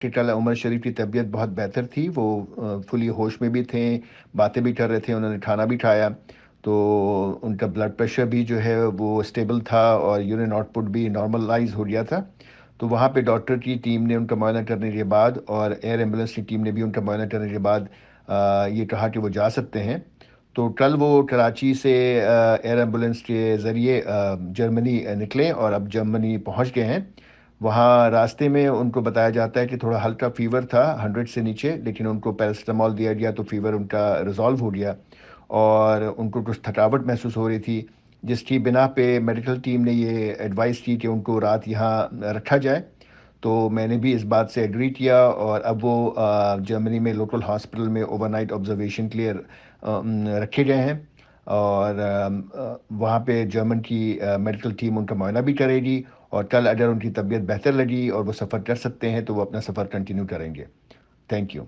کہ کل عمر شریف کی طبیعت بہت بہتر تھی، وہ فلی ہوش میں بھی تھے، باتیں بھی کر رہے تھے، انہوں نے کھانا بھی کھایا، تو ان کا بلڈ پریشر بھی جو ہے وہ اسٹیبل تھا اور یورین آؤٹ پٹ بھی نارملائز ہو گیا تھا۔ تو وہاں پہ ڈاکٹر کی ٹیم نے ان کا معائنہ کرنے کے بعد اور ایئر ایمبولینس کی ٹیم نے بھی ان کا معائنہ کرنے کے بعد یہ کہا کہ وہ جا سکتے ہیں۔ تو کل وہ کراچی سے ایئر ایمبولینس کے ذریعے جرمنی نکلے اور اب جرمنی پہنچ گئے ہیں۔ وہاں راستے میں ان کو بتایا جاتا ہے کہ تھوڑا ہلکا فیور تھا 100 سے نیچے، لیکن ان کو پیراسٹامول دیا گیا تو فیور ان کا ریزالو ہو گیا اور ان کو کچھ تھکاوٹ محسوس ہو رہی تھی، جس کی بنا پہ میڈیکل ٹیم نے یہ ایڈوائس کی کہ ان کو رات یہاں رکھا جائے۔ تو میں نے بھی اس بات سے ایگری کیا اور اب وہ جرمنی میں لوکل ہاسپٹل میں اوور نائٹ آبزرویشن کے لیے رکھے گئے ہیں، اور وہاں پہ جرمن کی میڈیکل ٹیم ان کا معائنہ بھی کرے گی، اور کل اگر ان کی طبیعت بہتر لگی اور وہ سفر کر سکتے ہیں تو وہ اپنا سفر کنٹینیو کریں گے۔ Thank you.